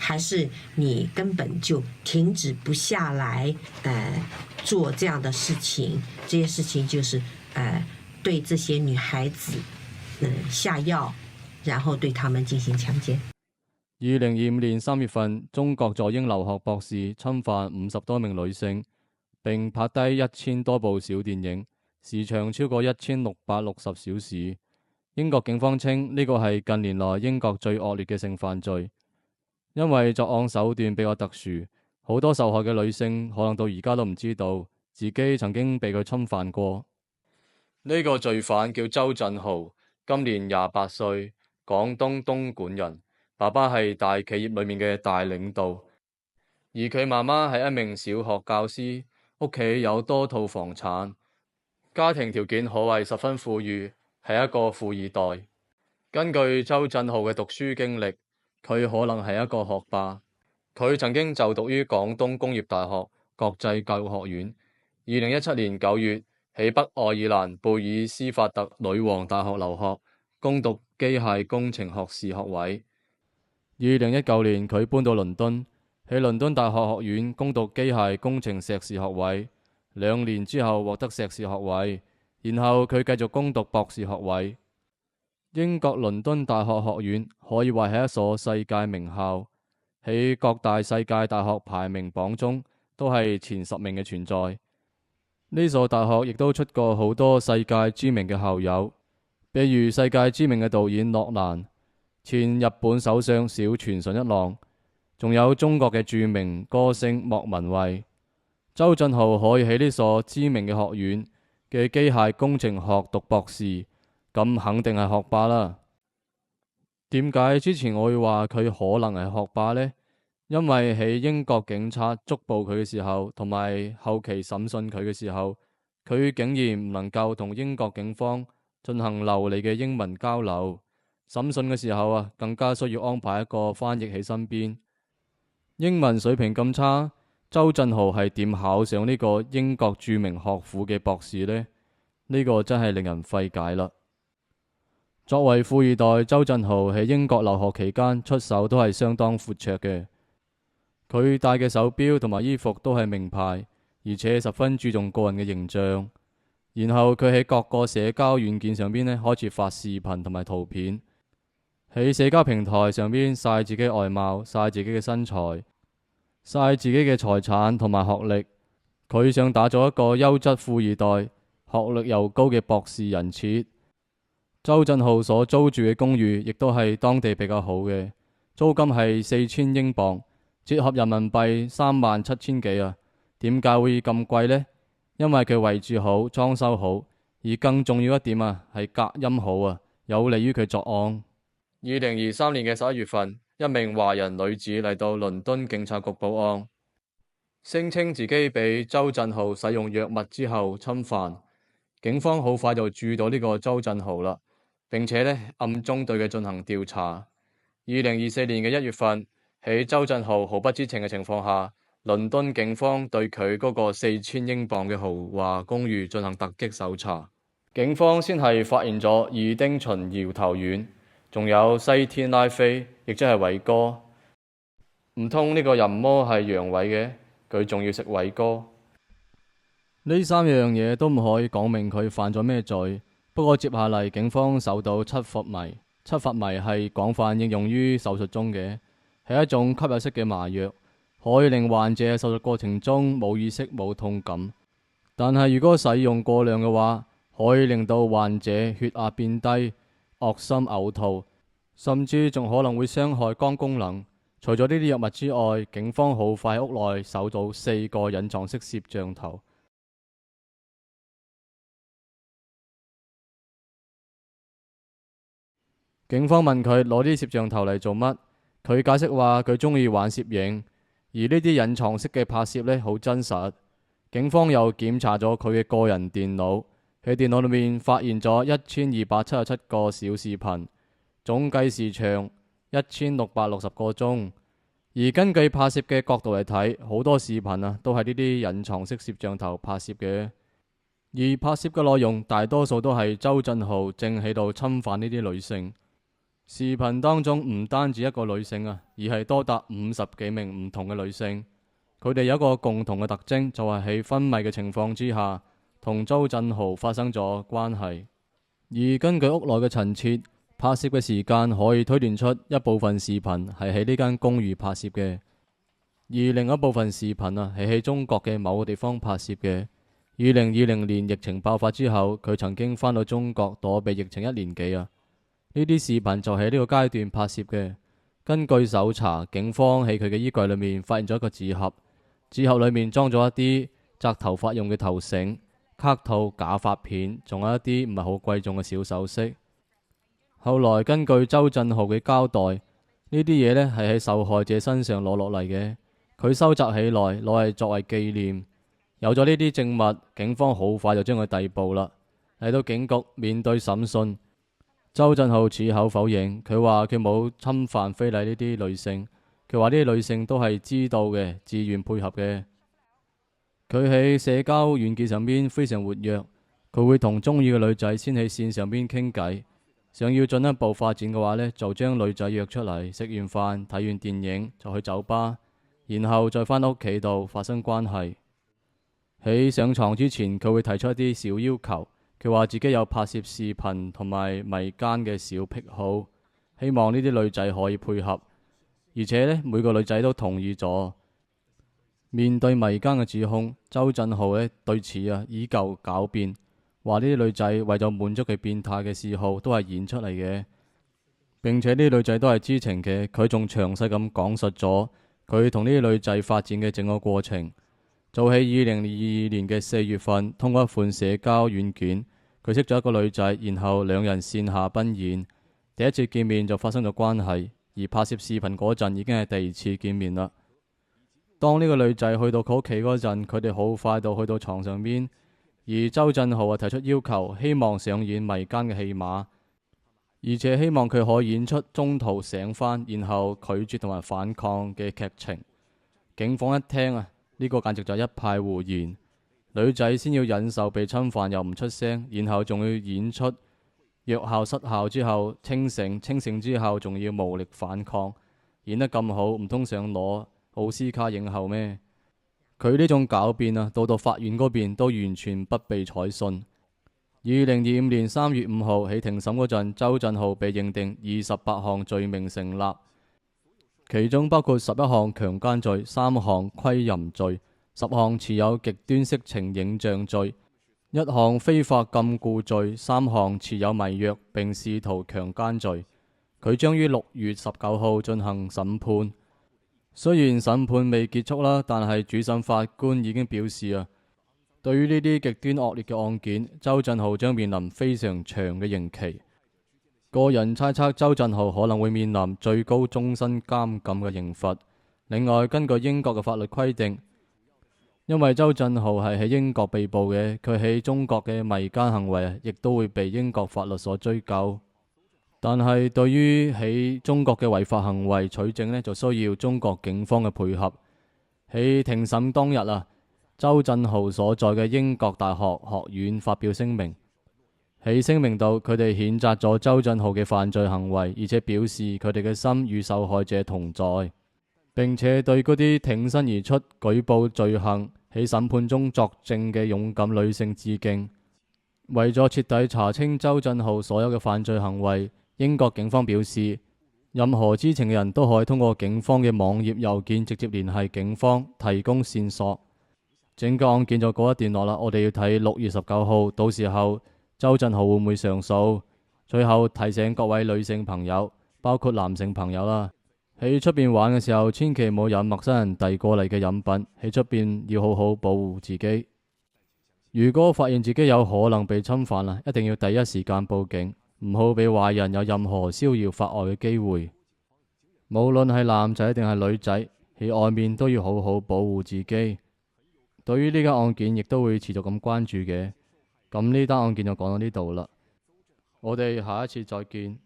還是你根本就停止不下來，做這樣的事情？這些事情就是對這些女孩子下藥，然後對她們進行強姦。2025年3月份，中國在英留學博士侵犯50多名女性，並拍低1000多部小電影，時長超過1660小時。英國警方稱呢個係近年來英國最惡劣嘅性犯罪，因為作案手段比較特殊，好多受害嘅女性可能到而家都唔知道自己曾經被佢侵犯過。呢個罪犯叫周振豪，今年28歲，廣東東莞人，爸爸係大企業裏面嘅大領導，而佢媽媽係一名小學教師，屋企有多套房產，家庭條件可謂十分富裕，係一個富二代。根據周振豪嘅讀書經歷，佢可能係一個學霸。佢曾經就讀於廣東工業大學國際教育學院。2017年9月喺北愛爾蘭貝爾斯法特女王大學留學，攻讀機械工程學士學位。2019年佢搬到倫敦，喺倫敦大學學院攻讀機械工程碩士學位，2年之後獲得碩士學位，然後佢繼續攻讀博士學位。英國倫敦大學學院可以話係一所世界名校，喺各大世界大學排名榜中都係前10名嘅存在。呢所大學亦都出過好多世界知名嘅校友，比如世界知名嘅導演諾蘭，前日本首相小泉純一郎，仲有中國嘅著名歌星莫文蔚。周振豪可以喺呢所知名嘅學院嘅機械工程學讀博士，咁肯定係學霸啦。點解之前我會話佢可能係學霸呢？因為喺英國警察捉捕佢嘅時候，同埋後期審訊佢嘅時候，佢竟然唔能夠同英國警方進行流利嘅英文交流。審訊嘅時候啊，更加需要安排一個翻譯喺身邊。英文水平咁差，周振豪係點考上呢個英國著名學府嘅博士呢？呢個真係令人費解啦。作為富二代，周振豪喺英國留學期間出手都係相當闊綽嘅。佢戴嘅手錶同埋衣服都係名牌，而且十分注重個人嘅形象。然後佢喺各個社交軟件上邊呢，開始發視頻同埋圖片，喺社交平台上邊曬自己外貌、曬自己嘅身材、曬自己嘅財產同埋學歷。佢想打造一個優質富二代、學歷又高嘅博士人設。周振豪所租住嘅公寓亦都係當地比較好嘅，租金係4000英鎊，折合人民幣37000幾啊。點解會咁貴呢？因為佢位置好，裝修好，而更重要一點啊，係隔音好啊，有利於佢作案。2023年嘅11月份，一名華人女子嚟到倫敦警察局報案，聲稱自己被周振豪使用藥物之後侵犯。警方好快就注到呢個周振豪啦，並且呢暗中對佢進行調查。2024年嘅1月份，喺周振豪毫不知情嘅情況下，倫敦警方對佢嗰個4000英鎊嘅豪華公寓進行突擊搜查。警方先係發現咗二丁醇搖頭丸，仲有西天拉菲，亦即係偉哥。唔通呢個人魔係陽痿嘅？佢仲要食偉哥？呢3樣嘢都唔可以講明佢犯咗咩罪。不過接下嚟警方搜到七佛迷。七佛迷係廣泛應用於手術中嘅，係一種吸入式嘅麻藥，可以令患者喺手術過程中冇意識冇痛感。但係如果使用過量嘅話，可以令到患者血壓變低、惡心嘔吐，甚至仲可能會傷害肝功能。除咗呢啲藥物之外，警方好快喺屋內搜到4個隱藏式攝像頭。警方問佢攞啲攝像頭嚟做乜，佢解釋話佢中意玩攝影，而呢啲隱藏式嘅拍攝呢，好真實。警方又檢查咗佢嘅個人電腦，喺電腦裏面發現咗1277個小視頻，總計時長1660個鐘。而根據拍攝嘅角度嚟睇，好多視頻啊都係呢啲隱藏式攝像頭拍攝嘅，而拍攝嘅內容大多數都係周振豪正喺度侵犯呢啲女性。視頻當中唔單止一個女性啊，而係多達50幾名唔同嘅女性。佢哋有一個共同嘅特徵，就係喺昏迷嘅情況之下，同周振豪發生咗關係。而根據屋內嘅陳設，拍攝嘅時間可以推斷出一部分視頻係喺呢間公寓拍攝嘅，而另一部分視頻係喺中國嘅某個地方拍攝嘅。2020年疫情爆發之後，佢曾經返到中國躲避疫情1年幾啊。呢啲視頻就喺呢個階段拍攝嘅。根據搜查，警方喺佢嘅衣櫃裏面發現咗一個紙盒，紙盒裏面裝咗一啲紮頭髮用嘅頭繩、卡套、假髮片，仲有一啲唔係好貴重嘅小首飾。後來根據周振豪嘅交代，呢啲嘢呢係喺受害者身上攞落嚟嘅，佢收集起來攞嚟作為紀念。有咗呢啲證物，警方好快就將佢逮捕啦。嚟到警局面對審訊，周振豪矢口否認，佢話佢冇侵犯非禮呢啲女性，佢話呢啲女性都係知道嘅，自願配合嘅。佢喺社交軟件上邊非常活躍，佢會同中意嘅女仔先喺線上邊傾偈，想要進一步發展嘅話呢，就將女仔約出嚟，食完飯睇完電影就去酒吧，然後再返屋企度發生關係。喺上床之前，佢會提出一啲小要求。佢話自己有拍攝視頻同埋迷姦嘅小癖好，希望呢啲女仔可以配合，而且呢，每個女仔都同意咗。面對迷姦嘅指控，周振豪呢對此依舊狡辯，話呢啲女仔為咗滿足佢變態嘅嗜好都係演出嚟嘅，並且呢啲女仔都係知情嘅。佢仲詳細咁講述咗佢同呢啲女仔發展嘅整個過程。就喺2022年嘅4月份，通過一款社交軟件，佢識咗一個女仔，然後兩人線下奔現，第一次見面就發生咗關係，而拍攝視頻嗰陣已經係第2次見面啦。當呢個女仔去到佢屋企嗰陣，佢哋好快就去到床上邊，而周振豪提出要求，希望上演迷姦嘅戲碼，而且希望佢可以演出中途醒返，然後拒絕同埋反抗嘅劇情。警方一聽呢個簡直就一派胡言，女仔先要忍受被侵犯又唔出聲，然後仲要演出藥效失效之後清醒，清醒之後仲要無力反抗，演得咁好，唔通想攞奧斯卡影后咩？佢呢種狡辯到法院嗰邊都完全不被採信。2025年3月5號喺庭審嗰陣，周振豪被認定28項罪名成立。其中包括11項強姦罪、3項窺淫罪、10項持有極端色情影像罪、1項非法禁錮罪、3項持有迷藥並試圖強姦罪。佢將於6月19號進行審判。雖然審判未結束啦，但係主審法官已經表示對於呢啲極端惡劣嘅案件，周振豪將面臨非常長嘅刑期。個人猜測周振豪可能會面臨最高終身監禁嘅刑罰。另外，根據英國嘅法律規定，因為周振豪係喺英國被捕嘅，佢喺中國嘅迷姦行為亦都會被英國法律所追究。但係對於喺中國嘅違法行為取證呢，就需要中國警方嘅配合。喺庭審當日周振豪所在嘅英國大學學院發表聲明。喺聲明度，佢哋譴責咗周振豪嘅犯罪行為，而且表示佢哋嘅心與受害者同在，並且對嗰啲挺身而出舉報罪行喺審判中作證嘅勇敢女性致敬。為咗徹底查清周振豪所有嘅犯罪行為，英國警方表示，任何知情嘅人都可以通過警方嘅網頁郵件直接聯繫警方，提供線索。整個案件就告一段落啦。我哋要睇6月19號，到時候周振豪會唔會上訴？最後提醒各位女性朋友，包括男性朋友啦，喺出邊玩嘅時候，千祈唔好飲陌生人遞過嚟嘅飲品。喺出邊要好好保護自己。如果發現自己有可能被侵犯一定要第一時間報警，唔好俾壞人有任何逍遙法外嘅機會。無論係男仔定係女仔，喺外面都要好好保護自己。對於呢間案件，亦都會持續咁關注嘅。咁呢單案件就講到呢度啦，我哋下一次再見。